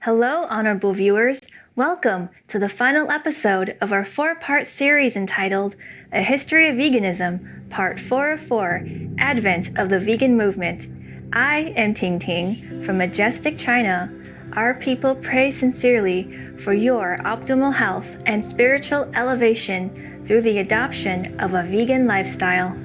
Hello, honorable viewers. Welcome to the final episode of our four-part series entitled A History of Veganism, Part 4 of 4, Advent of the Vegan Movement. I am Ting Ting from majestic China. Our people pray sincerely for your optimal health and spiritual elevation through the adoption of a vegan lifestyle.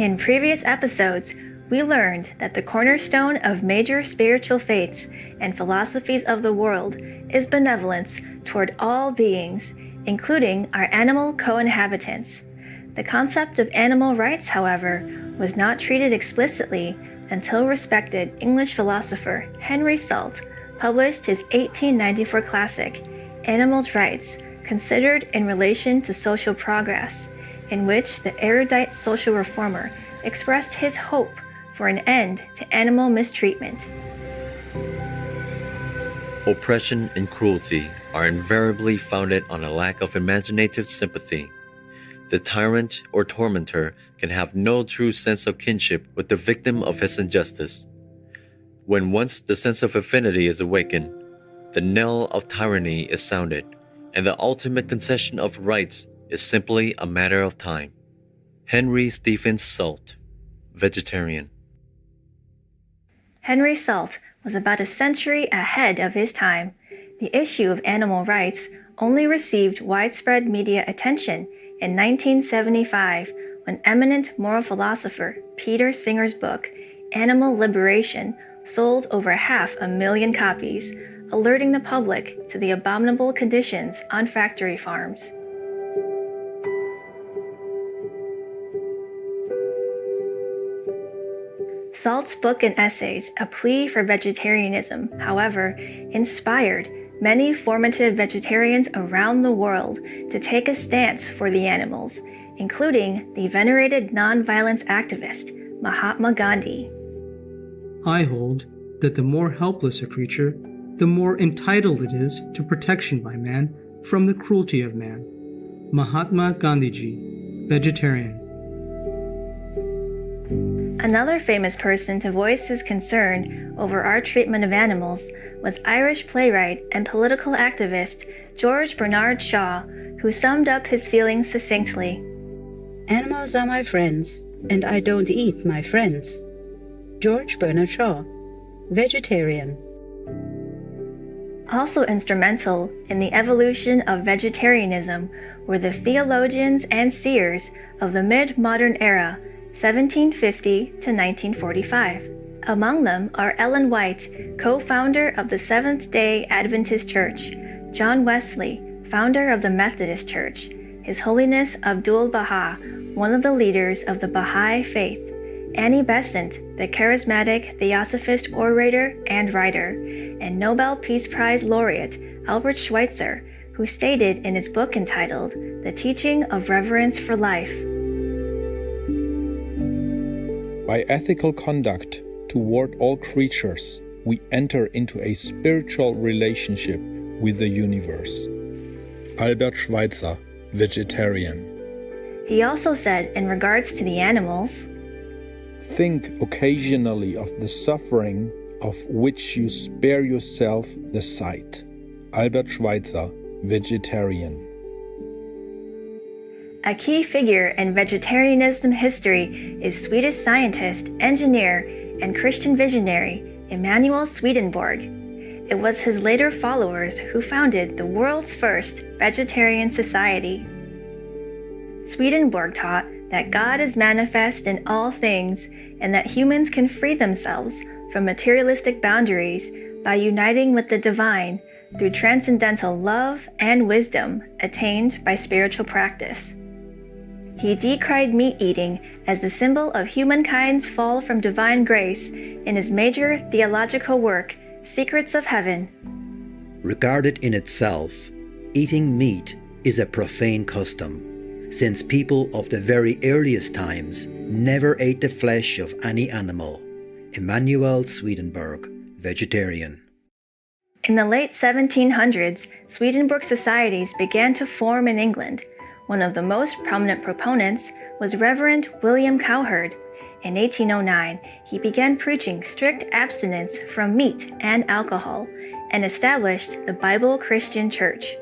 In previous episodes, we learned that the cornerstone of major spiritual faiths and philosophies of the world is benevolence toward all beings, including our animal co-inhabitants. The concept of animal rights, however, was not treated explicitly until respected English philosopher Henry Salt published his 1894 classic, Animals' Rights, Considered in Relation to Social Progress, in which the erudite social reformer expressed his hope for an end to animal mistreatment. Oppression and cruelty are invariably founded on a lack of imaginative sympathy. The tyrant or tormentor can have no true sense of kinship with the victim of his injustice. When once the sense of affinity is awakened, the knell of tyranny is sounded, and the ultimate concession of rights is simply a matter of time. Henry Stephen Salt, vegetarian. Henry Salt was about a century ahead of his time. The issue of animal rights only received widespread media attention in 1975 when eminent moral philosopher Peter Singer's book, Animal Liberation, sold over 500,000 copies, alerting the public to the abominable conditions on factory farms. Salt's book and essays, A Plea for Vegetarianism, however, inspired many formative vegetarians around the world to take a stance for the animals, including the venerated nonviolence activist Mahatma Gandhi. I hold that the more helpless a creature, the more entitled it is to protection by man from the cruelty of man. Mahatma Gandhiji, vegetarian. Another famous person to voice his concern over our treatment of animals was Irish playwright and political activist George Bernard Shaw, who summed up his feelings succinctly. Animals are my friends, and I don't eat my friends. George Bernard Shaw, vegetarian. Also instrumental in the evolution of vegetarianism were the theologians and seers of the mid-modern era, 1750 to 1945. Among them are Ellen White, co-founder of the Seventh-day Adventist Church, John Wesley, founder of the Methodist Church, His Holiness Abdul-Baha, one of the leaders of the Baha'i faith, Annie Besant, the charismatic theosophist orator and writer, and Nobel Peace Prize laureate Albert Schweitzer, who stated in his book entitled The Teaching of Reverence for Life, by ethical conduct toward all creatures, we enter into a spiritual relationship with the universe. Albert Schweitzer, vegetarian. He also said in regards to the animals, think occasionally of the suffering of which you spare yourself the sight. Albert Schweitzer, vegetarian. A key figure in vegetarianism history is Swedish scientist, engineer, and Christian visionary Emanuel Swedenborg. It was his later followers who founded the world's first vegetarian society. Swedenborg taught that God is manifest in all things and that humans can free themselves from materialistic boundaries by uniting with the divine through transcendental love and wisdom attained by spiritual practice. He decried meat eating as the symbol of humankind's fall from divine grace in his major theological work, Secrets of Heaven. Regarded in itself, eating meat is a profane custom, since people of the very earliest times never ate the flesh of any animal. Emanuel Swedenborg, vegetarian. In the late 1700s, Swedenborg societies began to form in England. One of the most prominent proponents was Reverend William Cowherd. in 1809, he began preaching strict abstinence from meat and alcohol and established the Bible Christian Church.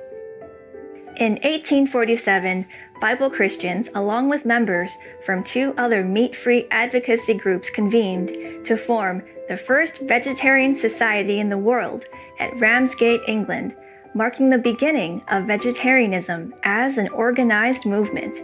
In 1847, Bible Christians, along with members from two other meat-free advocacy groups, convened to form the first vegetarian society in the world at Ramsgate, England, marking the beginning of vegetarianism as an organized movement.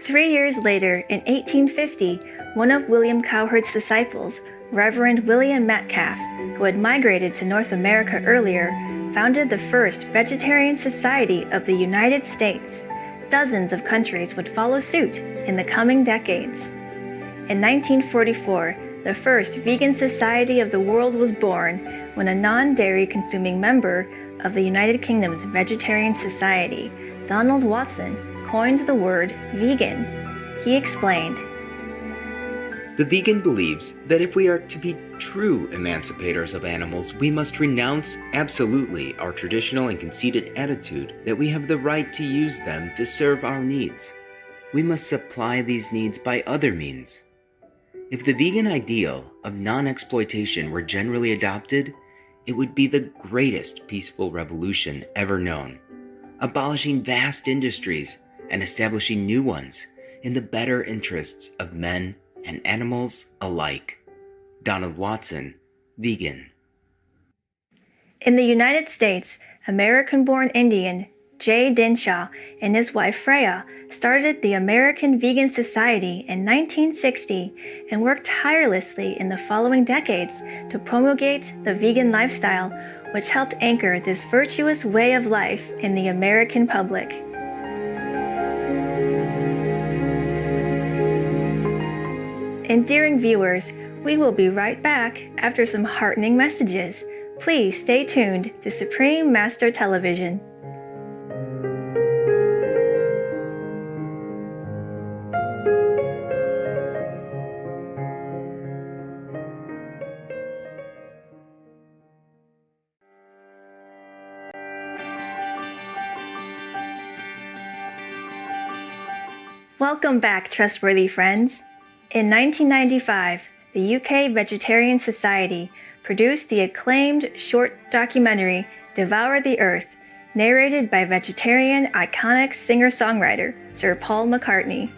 3 years later, in 1850, one of William Cowherd's disciples, Reverend William Metcalf, who had migrated to North America earlier, founded the first vegetarian society of the United States. Dozens of countries would follow suit in the coming decades. In 1944, the first vegan society of the world was born when a non-dairy consuming member of the United Kingdom's Vegetarian Society, Donald Watson, coined the word vegan. He explained, "The vegan believes that if we are to be true emancipators of animals, we must renounce absolutely our traditional and conceited attitude that we have the right to use them to serve our needs. We must supply these needs by other means. If the vegan ideal of non-exploitation were generally adopted, it would be the greatest peaceful revolution ever known, abolishing vast industries and establishing new ones in the better interests of men and animals alike." Donald Watson, vegan. In the United States, American-born Indian J. Dinshaw and his wife Freya started the American Vegan Society in 1960 and worked tirelessly in the following decades to promulgate the vegan lifestyle, which helped anchor this virtuous way of life in the American public. Endearing viewers, we will be right back after some heartening messages. Please stay tuned to Supreme Master Television. Welcome back, trustworthy friends. In 1995, the UK Vegetarian Society produced the acclaimed short documentary Devour the Earth, narrated by vegetarian iconic singer-songwriter Sir Paul McCartney.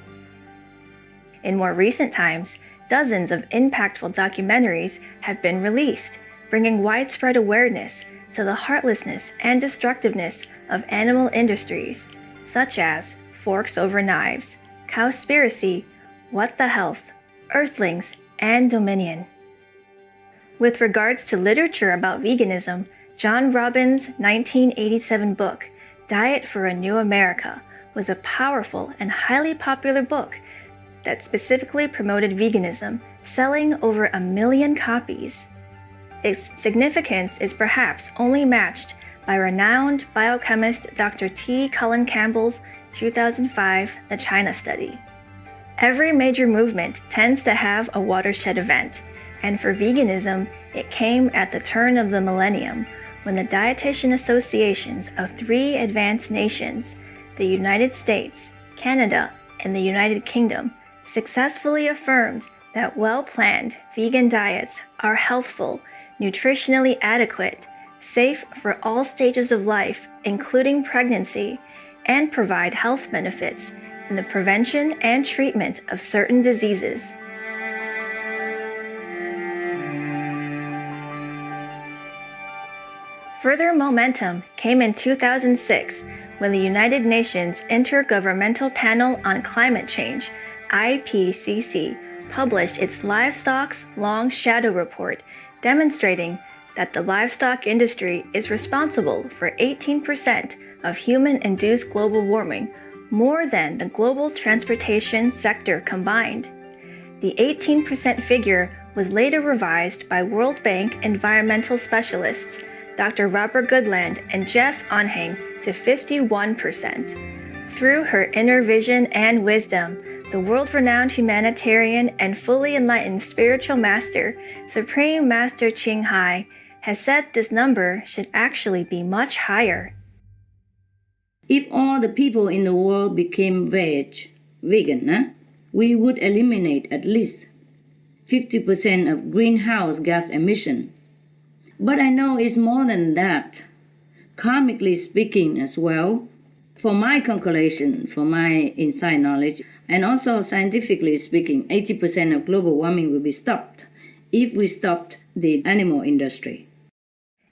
In more recent times, dozens of impactful documentaries have been released, bringing widespread awareness to the heartlessness and destructiveness of animal industries, such as Forks Over Knives, Cowspiracy, What the Health, Earthlings, and Dominion. With regards to literature about veganism, John Robbins' 1987 book, Diet for a New America, was a powerful and highly popular book that specifically promoted veganism, selling over 1 million copies. Its significance is perhaps only matched by renowned biochemist Dr. T. Cullen Campbell's 2005 The China Study. Every major movement tends to have a watershed event, and for veganism, it came at the turn of the millennium when the dietitian associations of 3 advanced nations, the United States, Canada, and the United Kingdom, successfully affirmed that well-planned vegan diets are healthful, nutritionally adequate, safe for all stages of life, including pregnancy, and provide health benefits in the prevention and treatment of certain diseases. Further momentum came in 2006 when the United Nations Intergovernmental Panel on Climate Change, IPCC, published its Livestock's Long Shadow Report, demonstrating that the livestock industry is responsible for 18% of human-induced global warming, more than the global transportation sector combined. The 18% figure was later revised by World Bank environmental specialists Dr. Robert Goodland and Jeff Onhang to 51%. Through her inner vision and wisdom, the world-renowned humanitarian and fully enlightened spiritual master, Supreme Master Ching Hai, has said this number should actually be much higher. If all the people in the world became vegan, we would eliminate at least 50% of greenhouse gas emission. But I know it's more than that. Karmically speaking as well, for my calculation, for my inside knowledge, and also scientifically speaking, 80% of global warming will be stopped if we stopped the animal industry.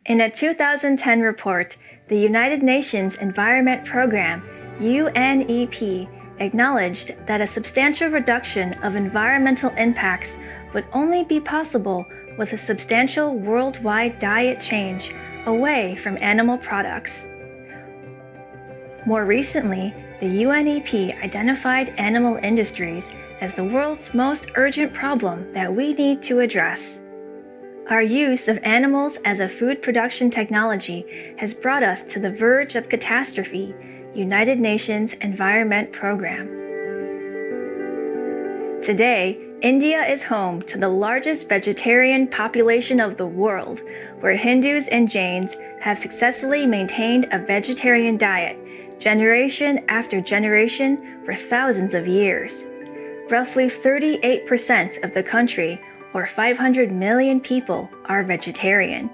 In a 2010 report, the United Nations Environment Program, UNEP, acknowledged that a substantial reduction of environmental impacts would only be possible with a substantial worldwide diet change away from animal products. More recently, the UNEP identified animal industries as the world's most urgent problem that we need to address. Our use of animals as a food production technology has brought us to the verge of catastrophe, United Nations Environment Program. Today, India is home to the largest vegetarian population of the world, where Hindus and Jains have successfully maintained a vegetarian diet, generation after generation, for thousands of years. Roughly 38% of the country, or 500 million people, are vegetarian.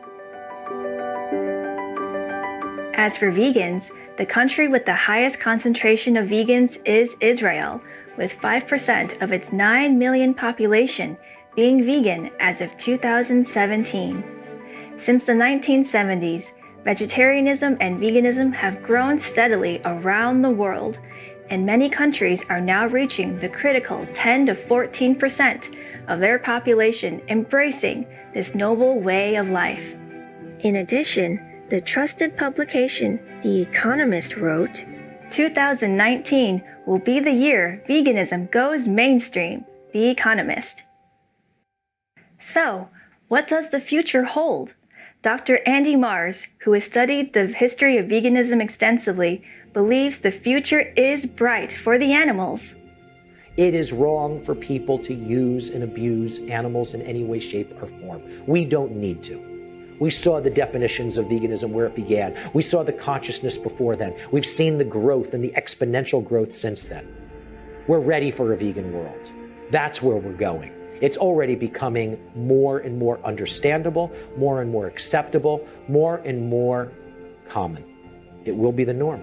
As for vegans, the country with the highest concentration of vegans is Israel, with 5% of its 9 million population being vegan as of 2017. Since the 1970s, vegetarianism and veganism have grown steadily around the world, and many countries are now reaching the critical 10 to 14% of their population embracing this noble way of life. In addition, the trusted publication The Economist wrote, 2019 will be the year veganism goes mainstream, The Economist. So, what does the future hold? Dr. Andy Mars, who has studied the history of veganism extensively, believes the future is bright for the animals. It is wrong for people to use and abuse animals in any way, shape, or form. We don't need to. We saw the definitions of veganism where it began. We saw the consciousness before then. We've seen the growth and the exponential growth since then. We're ready for a vegan world. That's where we're going. It's already becoming more and more understandable, more and more acceptable, more and more common. It will be the norm.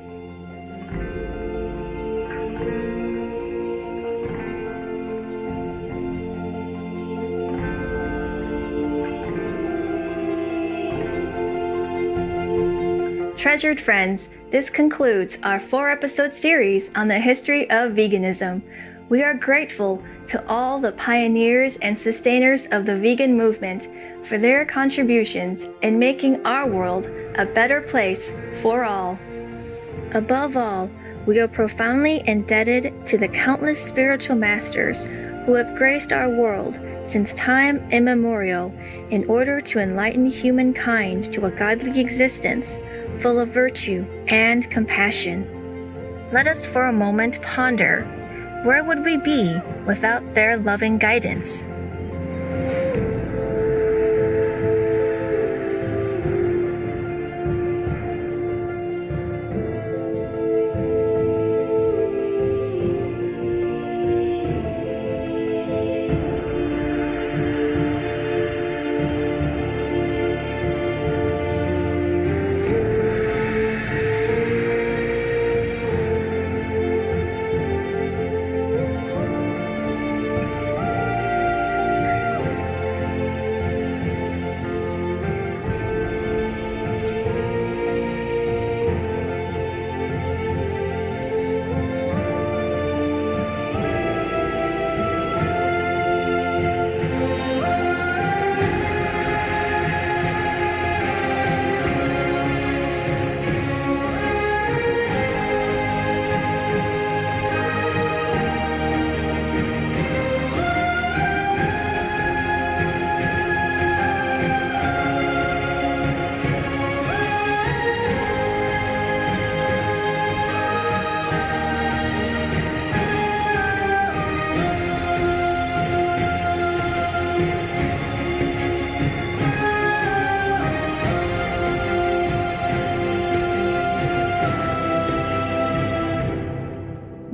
Treasured friends, this concludes our 4-episode series on the history of veganism. We are grateful to all the pioneers and sustainers of the vegan movement for their contributions in making our world a better place for all. Above all, we are profoundly indebted to the countless spiritual masters who have graced our world since time immemorial in order to enlighten humankind to a godly existence full of virtue and compassion. Let us for a moment ponder, where would we be without their loving guidance?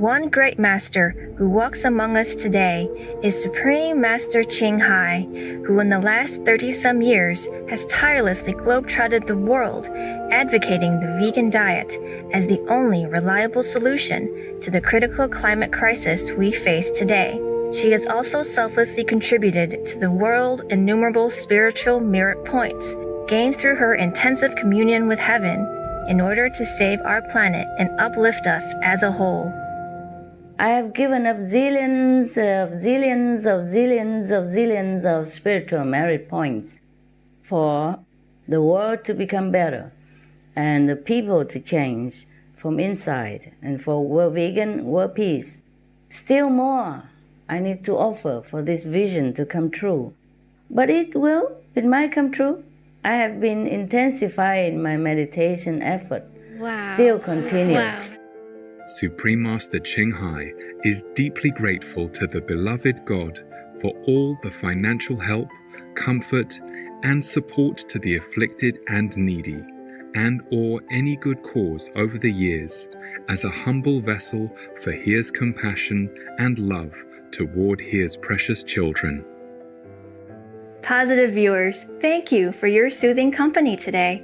One great master who walks among us today is Supreme Master Ching Hai, who in the last 30-some years has tirelessly globetrotted the world, advocating the vegan diet as the only reliable solution to the critical climate crisis we face today. She has also selflessly contributed to the world innumerable spiritual merit points gained through her intensive communion with heaven in order to save our planet and uplift us as a whole. I have given up zillions of spiritual merit points for the world to become better and the people to change from inside and for world vegan, world peace. Still more I need to offer for this vision to come true. But it might come true. I have been intensifying my meditation effort. Wow. Still continue. Wow. Supreme Master Ching Hai is deeply grateful to the beloved God for all the financial help, comfort, and support to the afflicted and needy, and or any good cause over the years, as a humble vessel for His compassion and love toward His precious children. Positive viewers, thank you for your soothing company today.